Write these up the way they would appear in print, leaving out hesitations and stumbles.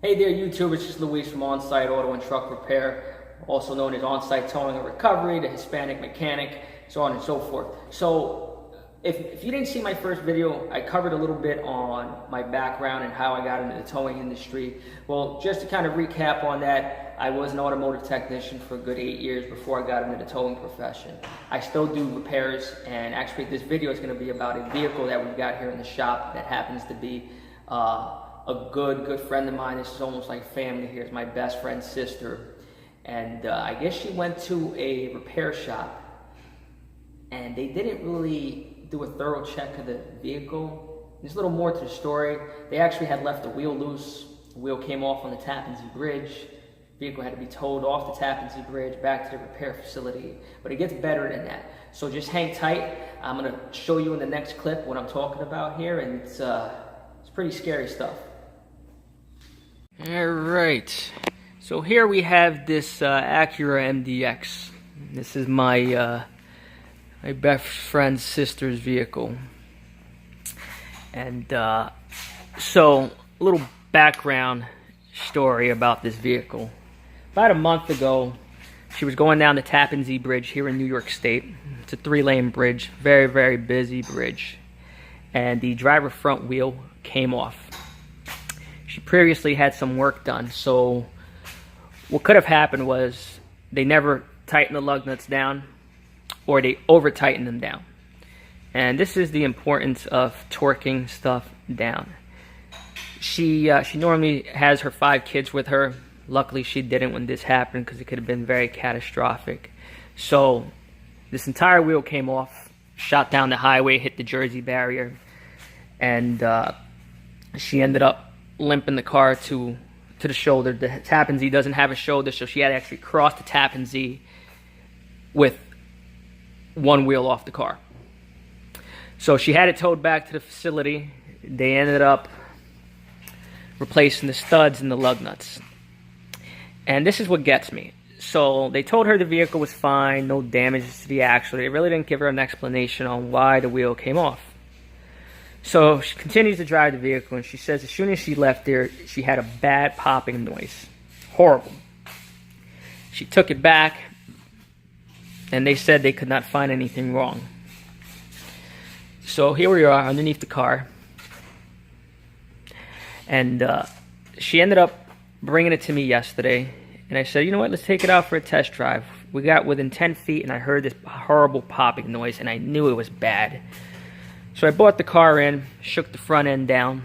Hey there, YouTube. It's just Luis from On-Site Auto and Truck Repair, also known as On-Site Towing and Recovery, the Hispanic Mechanic, so on and so forth. So, if you didn't see my first video, I covered a little bit on my background and how I got into the towing industry. Well, just to kind of recap on that, I was an automotive technician for a good 8 years before I got into the towing profession. I still do repairs, and actually this video is going to be about a vehicle that we've got here in the shop that happens to be a good friend of mine. This is almost like family here. It's my best friend's sister. And I guess she went to a repair shop and they didn't really do a thorough check of the vehicle. There's a little more to the story. They actually had left the wheel loose. The wheel came off on the Tappan Zee Bridge. The vehicle had to be towed off the Tappan Zee Bridge back to the repair facility. But it gets better than that. So just hang tight. I'm gonna show you in the next clip what I'm talking about here, and it's pretty scary stuff. All right, so here we have this Acura MDX. This is my my best friend's sister's vehicle. And so a little background story about this vehicle. About a month ago, she was going down the Tappan Zee Bridge here in New York State. It's a 3-lane bridge, very busy bridge. And the driver front wheel came off. She previously had some work done, so what could have happened was they never tightened the lug nuts down, or they over tightened them down. And this is the importance of torquing stuff down. She normally has her 5 kids with her. Luckily she didn't when this happened, because it could have been very catastrophic. So this entire wheel came off, shot down the highway, hit the Jersey barrier, and she ended up limping the car to the shoulder. The Tappan Zee doesn't have a shoulder, so she had to actually cross the Tappan Zee with one wheel off the car. So she had it towed back to the facility. They ended up replacing the studs and the lug nuts. And this is what gets me. So they told her the vehicle was fine, no damages to the axle. They really didn't give her an explanation on why the wheel came off. So she continues to drive the vehicle, and she says as soon as she left there, she had a bad popping noise. Horrible. She took it back, and they said they could not find anything wrong. So here we are underneath the car. And she ended up bringing it to me yesterday, and I said, you know what, let's take it out for a test drive. We got within 10 feet, and I heard this horrible popping noise, and I knew it was bad. So I brought the car in, shook the front end down.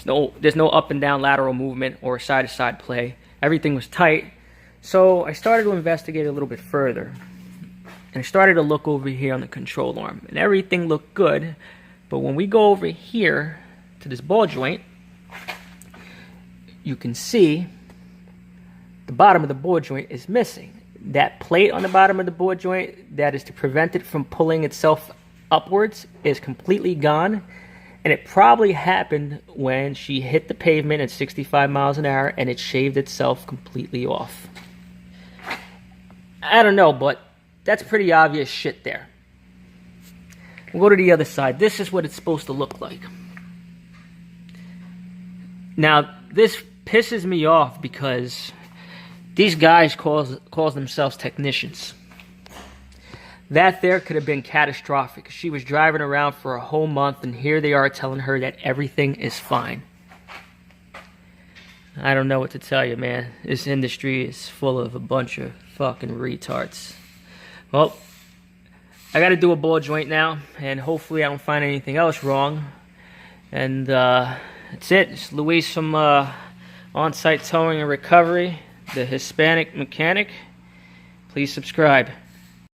There's no up and down lateral movement or side-to-side play. Everything was tight. So I started to investigate a little bit further. And I started to look over here on the control arm. And everything looked good. But when we go over here to this ball joint, you can see the bottom of the ball joint is missing. That plate on the bottom of the ball joint that is to prevent it from pulling itself upwards is completely gone, and it probably happened when she hit the pavement at 65 miles an hour and it shaved itself completely off. I don't know, but that's pretty obvious shit there. We'll go to the other side. This is what it's supposed to look like. Now, this pisses me off because these guys calls themselves technicians. That there could have been catastrophic. She was driving around for a whole month, and here they are telling her that everything is fine. I don't know what to tell you, man. This industry is full of a bunch of fucking retards. Well, I gotta do a ball joint now, and hopefully I don't find anything else wrong. And that's it. It's Luis from On-Site Towing and Recovery, the Hispanic Mechanic. Please subscribe.